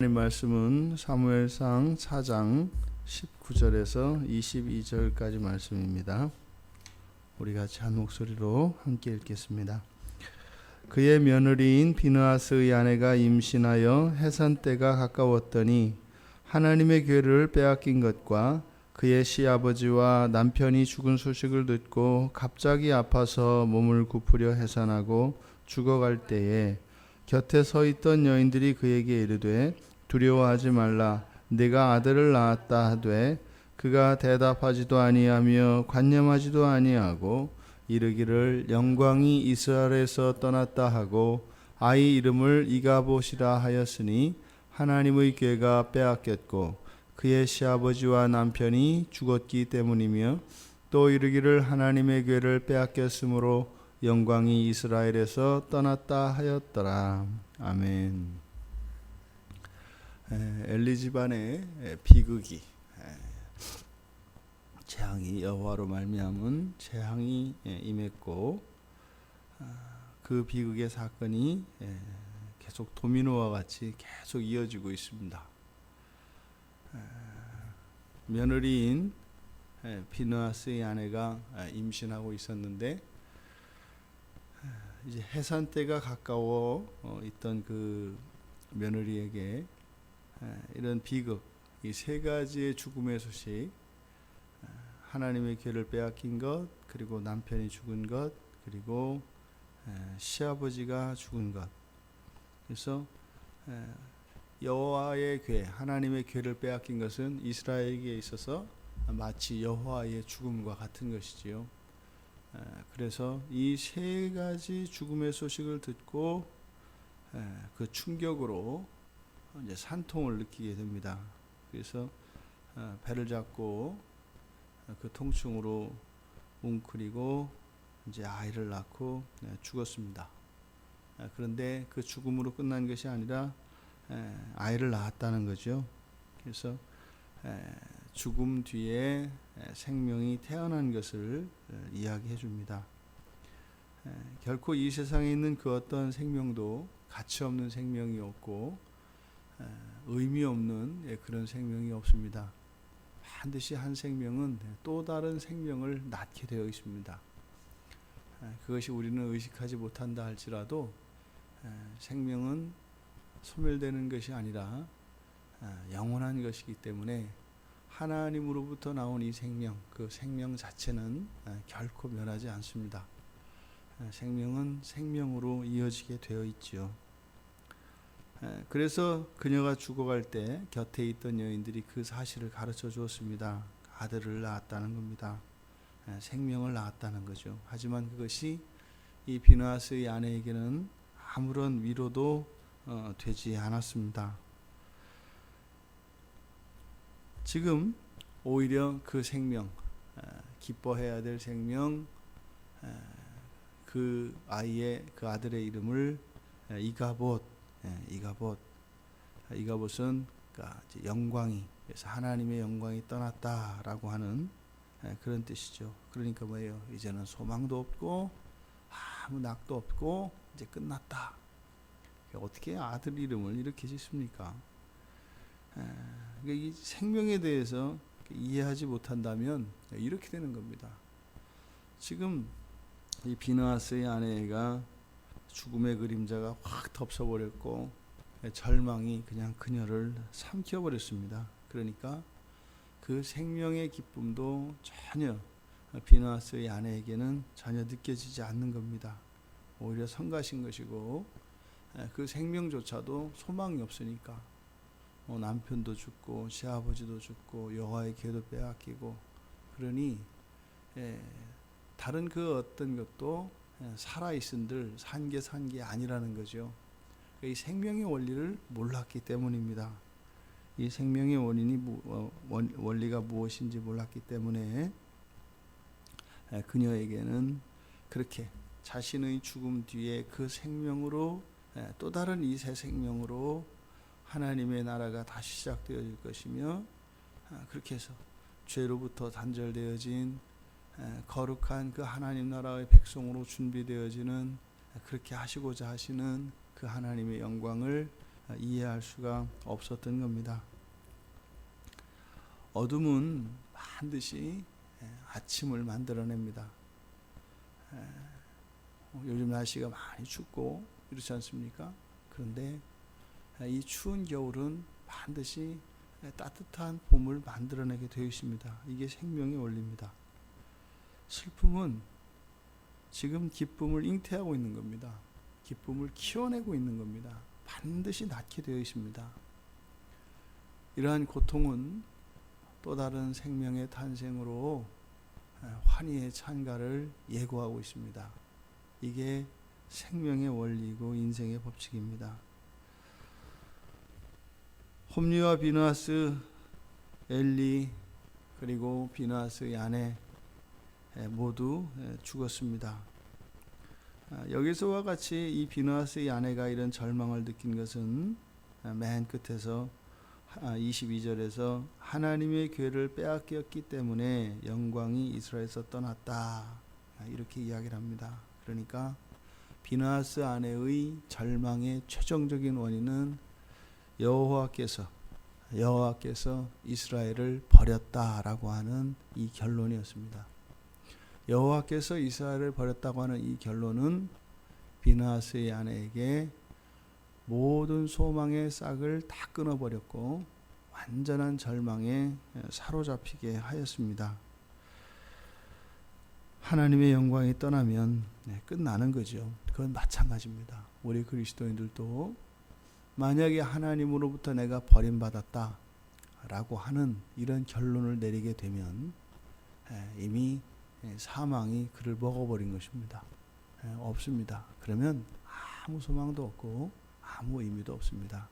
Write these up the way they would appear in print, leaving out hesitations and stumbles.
하나님 말씀은 사무엘상 4장 19절에서 22절까지 말씀입니다. 우리 같이 한 목소리로 함께 읽겠습니다. 그의 며느리인 비느하스의 아내가 임신하여 해산 때가 가까웠더니 하나님의 궤를 빼앗긴 것과 그의 시아버지와 남편이 죽은 소식을 듣고 갑자기 아파서 몸을 굽으려 해산하고 죽어갈 때에 곁에 서 있던 여인들이 그에게 이르되 두려워하지 말라, 내가 아들을 낳았다 하되 그가 대답하지도 아니하며 관념하지도 아니하고 이르기를 영광이 이스라엘에서 떠났다 하고 아이 이름을 이가봇이라 하였으니 하나님의 궤가 빼앗겼고 그의 시아버지와 남편이 죽었기 때문이며 또 이르기를 하나님의 궤를 빼앗겼으므로 영광이 이스라엘에서 떠났다 하였더라. 아멘. 엘리 집안의 비극이, 재앙이 여호와로 말미암은 재앙이 임했고, 그 비극의 사건이 계속 도미노와 같이 계속 이어지고 있습니다. 며느리인 비느하스의 아내가 임신하고 있었는데 이제 해산 때가 가까워 있던 그 며느리에게 이런 비극, 이 세 가지의 죽음의 소식, 하나님의 궤를 빼앗긴 것, 그리고 남편이 죽은 것, 그리고 시아버지가 죽은 것. 그래서 여호와의 궤, 하나님의 궤를 빼앗긴 것은 이스라엘에게 있어서 마치 여호와의 죽음과 같은 것이지요. 그래서 이 세 가지 죽음의 소식을 듣고 그 충격으로 이제 산통을 느끼게 됩니다. 그래서 배를 잡고 그 통증으로 웅크리고 이제 아이를 낳고 죽었습니다. 그런데 그 죽음으로 끝난 것이 아니라 아이를 낳았다는 거죠. 그래서 죽음 뒤에 생명이 태어난 것을 이야기해 줍니다. 결코 이 세상에 있는 그 어떤 생명도 가치 없는 생명이 없고 의미 없는 그런 생명이 없습니다. 반드시 한 생명은 또 다른 생명을 낳게 되어 있습니다. 그것이 우리는 의식하지 못한다 할지라도 생명은 소멸되는 것이 아니라 영원한 것이기 때문에 하나님으로부터 나온 이 생명, 그 생명 자체는 결코 멸하지 않습니다. 생명은 생명으로 이어지게 되어 있지요. 그래서 그녀가 죽어갈 때 곁에 있던 여인들이 그 사실을 가르쳐 주었습니다. 아들을 낳았다는 겁니다. 생명을 낳았다는 거죠. 하지만 그것이 이 비느하스의 아내에게는 아무런 위로도 되지 않았습니다. 지금 오히려 그 생명, 기뻐해야 될 생명, 그 아이의, 그 아들의 이름을 이가봇은 그러니까 영광이, 그래서 하나님의 영광이 떠났다라고 하는 그런 뜻이죠. 그러니까 뭐예요? 이제는 소망도 없고 아무 낙도 없고 이제 끝났다. 어떻게 아들 이름을 이렇게 짓습니까? 이 생명에 대해서 이해하지 못한다면 이렇게 되는 겁니다. 지금 이 비느하스의 아내가 죽음의 그림자가 확 덮쳐버렸고 절망이 그냥 그녀를 삼켜버렸습니다. 그러니까 그 생명의 기쁨도 전혀 비느하스의 아내에게는 전혀 느껴지지 않는 겁니다. 오히려 성가신 것이고 그 생명조차도 소망이 없으니까 남편도 죽고 시아버지도 죽고 여호와의 궤도 빼앗기고 그러니 다른 그 어떤 것도 살아있은들 산 게 아니라는 거죠. 이 생명의 원리를 몰랐기 때문입니다. 이 생명의 원리가 무엇인지 몰랐기 때문에 그녀에게는 그렇게 자신의 죽음 뒤에 그 생명으로 또 다른 이 새 생명으로 하나님의 나라가 다시 시작되어질 것이며 그렇게 해서 죄로부터 단절되어진 거룩한 그 하나님 나라의 백성으로 준비되어지는 그렇게 하시고자 하시는 그 하나님의 영광을 이해할 수가 없었던 겁니다. 어둠은 반드시 아침을 만들어냅니다. 요즘 날씨가 많이 춥고 이렇지 않습니까? 그런데 이 추운 겨울은 반드시 따뜻한 봄을 만들어내게 되어 있습니다. 이게 생명의 원리입니다. 슬픔은 지금 기쁨을 잉태하고 있는 겁니다. 기쁨을 키워내고 있는 겁니다. 반드시 낳게 되어 있습니다. 이러한 고통은 또 다른 생명의 탄생으로 환희의 찬가를 예고하고 있습니다. 이게 생명의 원리이고 인생의 법칙입니다. 홈리와 비느하스, 엘리 그리고 비느하스의 아내 모두 죽었습니다. 여기서와 같이 이 비느하스의 아내가 이런 절망을 느낀 것은 맨 끝에서 22절에서 하나님의 궤를 빼앗겼기 때문에 영광이 이스라엘에서 떠났다, 이렇게 이야기를 합니다. 그러니까 비느하스 아내의 절망의 최종적인 원인은 여호와께서 이스라엘을 버렸다라고 하는 이 결론이었습니다. 여호와께서 이스라엘을 버렸다고 하는 이 결론은 비느하스의 아내에게 모든 소망의 싹을 다 끊어버렸고 완전한 절망에 사로잡히게 하였습니다. 하나님의 영광이 떠나면 끝나는 거죠. 그건 마찬가지입니다. 우리 그리스도인들도 만약에 하나님으로부터 내가 버림받았다 라고 하는 이런 결론을 내리게 되면 이미 사망이 그를 먹어버린 것입니다. 없습니다. 그러면 아무 소망도 없고 아무 의미도 없습니다.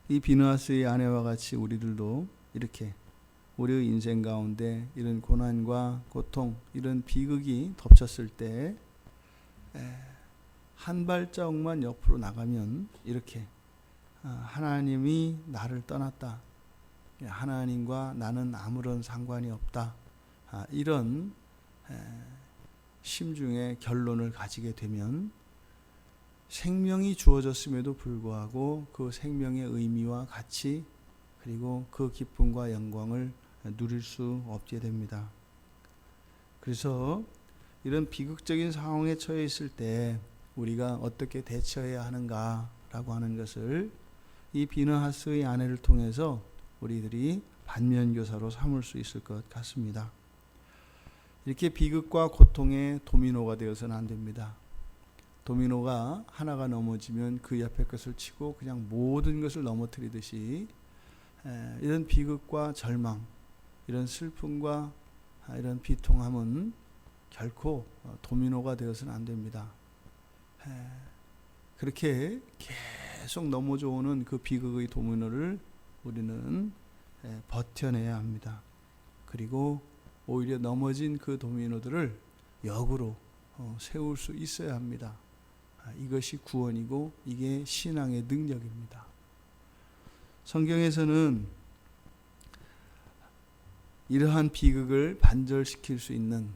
이 비느하스의 아내와 같이 우리들도 이렇게 우리의 인생 가운데 이런 고난과 고통, 이런 비극이 덮쳤을 때 한 발자국만 옆으로 나가면 이렇게 하나님이 나를 떠났다, 하나님과 나는 아무런 상관이 없다, 이런 심중의 결론을 가지게 되면 생명이 주어졌음에도 불구하고 그 생명의 의미와 가치 그리고 그 기쁨과 영광을 누릴 수 없게 됩니다. 그래서 이런 비극적인 상황에 처해 있을 때 우리가 어떻게 대처해야 하는가라고 하는 것을 이 비느하스의 아내를 통해서 우리들이 반면교사로 삼을 수 있을 것 같습니다. 이렇게 비극과 고통의 도미노가 되어서는 안 됩니다. 도미노가 하나가 넘어지면 그 옆에 것을 치고 그냥 모든 것을 넘어뜨리듯이 이런 비극과 절망, 이런 슬픔과 이런 비통함은 결코 도미노가 되어서는 안 됩니다. 그렇게 계속 넘어져 오는 그 비극의 도미노를 우리는 버텨내야 합니다. 그리고 오히려 넘어진 그 도미노들을 역으로 세울 수 있어야 합니다. 이것이 구원이고 이게 신앙의 능력입니다. 성경에서는 이러한 비극을 반절시킬 수 있는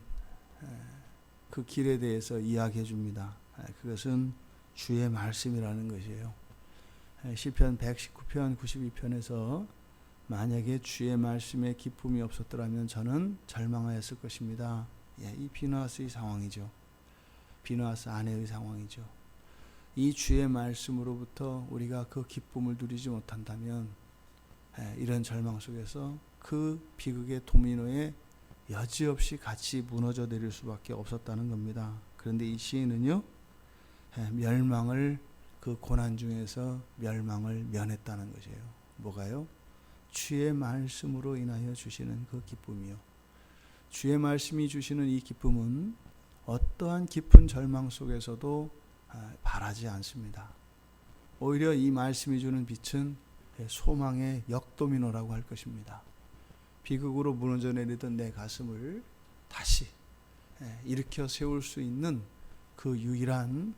그 길에 대해서 이야기해 줍니다. 그것은 주의 말씀이라는 것이에요. 시편 119편 92편에서 만약에 주의 말씀에 기쁨이 없었더라면 저는 절망하였을 것입니다. 이 비느하스의 상황이죠. 비느하스 아내의 상황이죠. 이 주의 말씀으로부터 우리가 그 기쁨을 누리지 못한다면 이런 절망 속에서 그 비극의 도미노에 여지없이 같이 무너져 내릴 수밖에 없었다는 겁니다. 그런데 이 시인은요, 멸망을, 그 고난 중에서 멸망을 면했다는 것이에요. 뭐가요? 주의 말씀으로 인하여 주시는 그 기쁨이요. 주의 말씀이 주시는 이 기쁨은 어떠한 깊은 절망 속에서도 바라지 않습니다. 오히려 이 말씀이 주는 빛은 소망의 역도미노라고 할 것입니다. 비극으로 무너져 내리던 내 가슴을 다시 일으켜 세울 수 있는 그 유일한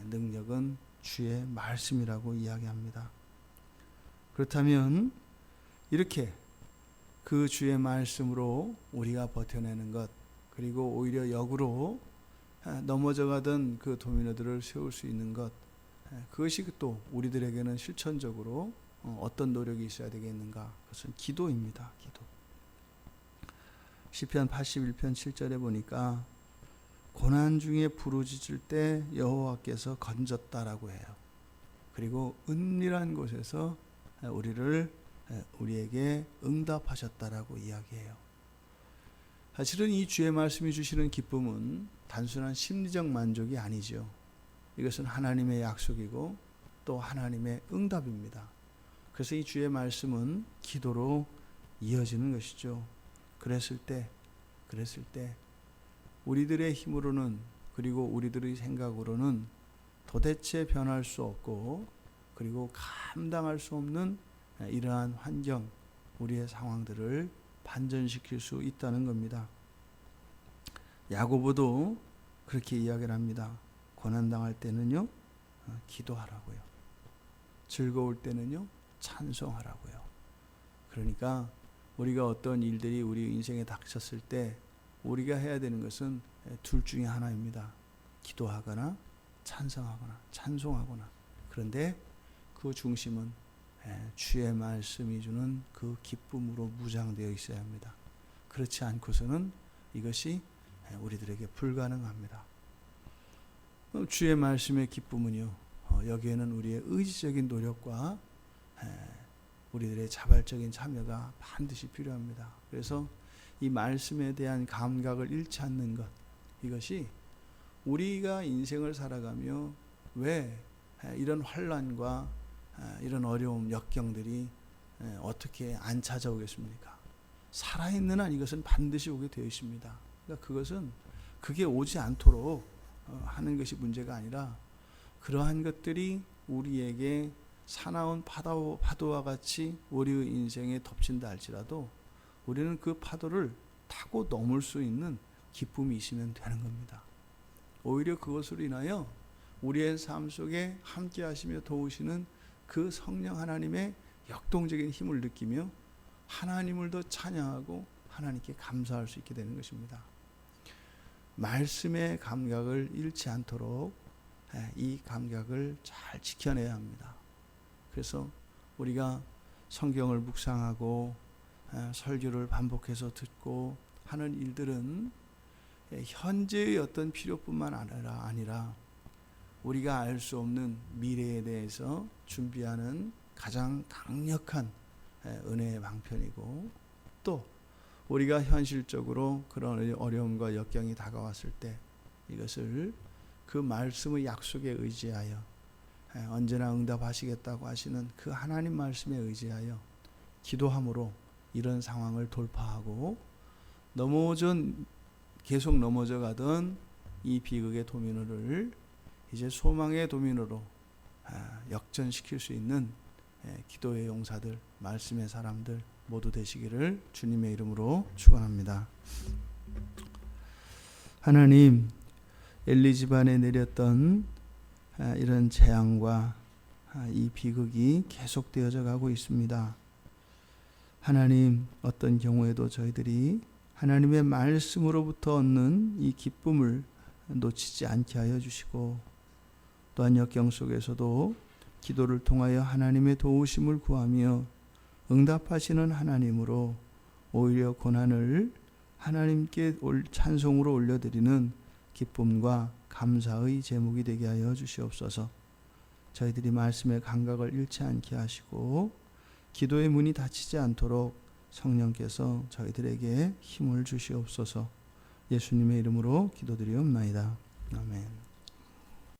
능력은 주의 말씀이라고 이야기합니다. 그렇다면 이렇게 그 주의 말씀으로 우리가 버텨내는 것, 그리고 오히려 역으로 넘어져 가던 그 도미노들을 세울 수 있는 것, 그것이 또 우리들에게는 실천적으로 어떤 노력이 있어야 되겠는가? 그것은 기도입니다. 기도. 시편 81편 7절에 보니까 고난 중에 부르짖을 때 여호와께서 건졌다라고 해요. 그리고 은밀한 곳에서 우리에게 응답하셨다라고 이야기해요. 사실은 이 주의 말씀이 주시는 기쁨은 단순한 심리적 만족이 아니죠. 이것은 하나님의 약속이고 또 하나님의 응답입니다. 그래서 이 주의 말씀은 기도로 이어지는 것이죠. 그랬을 때 우리들의 힘으로는, 그리고 우리들의 생각으로는 도대체 변할 수 없고, 그리고 감당할 수 없는 이러한 환경, 우리의 상황들을 반전시킬 수 있다는 겁니다. 야고보도 그렇게 이야기를 합니다. 고난당할 때는요, 기도하라고요. 즐거울 때는요, 찬송하라고요. 그러니까 우리가 어떤 일들이 우리 인생에 닥쳤을 때 우리가 해야 되는 것은 둘 중에 하나입니다. 기도하거나 찬송하거나 찬송하거나. 그런데 그 중심은 주의 말씀이 주는 그 기쁨으로 무장되어 있어야 합니다. 그렇지 않고서는 이것이 우리들에게 불가능합니다. 주의 말씀의 기쁨은요, 여기에는 우리의 의지적인 노력과 우리들의 자발적인 참여가 반드시 필요합니다. 그래서 이 말씀에 대한 감각을 잃지 않는 것, 이것이 우리가 인생을 살아가며 왜 이런 환난과 이런 어려움, 역경들이 어떻게 안 찾아오겠습니까? 살아있는 한 이것은 반드시 오게 되어 있습니다. 그러니까 그게 오지 않도록 하는 것이 문제가 아니라, 그러한 것들이 우리에게 사나운 파도와 같이 우리의 인생에 덮친다 할지라도 우리는 그 파도를 타고 넘을 수 있는 기쁨이 있으면 되는 겁니다. 오히려 그것으로 인하여 우리의 삶 속에 함께 하시며 도우시는 그 성령 하나님의 역동적인 힘을 느끼며 하나님을 더 찬양하고 하나님께 감사할 수 있게 되는 것입니다. 말씀의 감각을 잃지 않도록 이 감각을 잘 지켜내야 합니다. 그래서 우리가 성경을 묵상하고 설교를 반복해서 듣고 하는 일들은 현재의 어떤 필요뿐만 아니라 우리가 알 수 없는 미래에 대해서 준비하는 가장 강력한 은혜의 방편이고, 또 우리가 현실적으로 그런 어려움과 역경이 다가왔을 때 이것을 그 말씀의 약속에 의지하여 언제나 응답하시겠다고 하시는 그 하나님 말씀에 의지하여 기도함으로 이런 상황을 돌파하고 계속 넘어져 가던 이 비극의 도미노를 이제 소망의 도미노로 역전시킬 수 있는 기도의 용사들, 말씀의 사람들 모두 되시기를 주님의 이름으로 축원합니다. 하나님, 엘리 집안에 내렸던 이런 재앙과 이 비극이 계속되어져 가고 있습니다. 하나님, 어떤 경우에도 저희들이 하나님의 말씀으로부터 얻는 이 기쁨을 놓치지 않게 하여 주시고, 또한 역경 속에서도 기도를 통하여 하나님의 도우심을 구하며 응답하시는 하나님으로 오히려 고난을 하나님께 찬송으로 올려드리는 기쁨과 감사의 제목이 되게 하여 주시옵소서. 저희들이 말씀의 감각을 잃지 않게 하시고 기도의 문이 닫히지 않도록 성령께서 저희들에게 힘을 주시옵소서. 예수님의 이름으로 기도드리옵나이다. 아멘.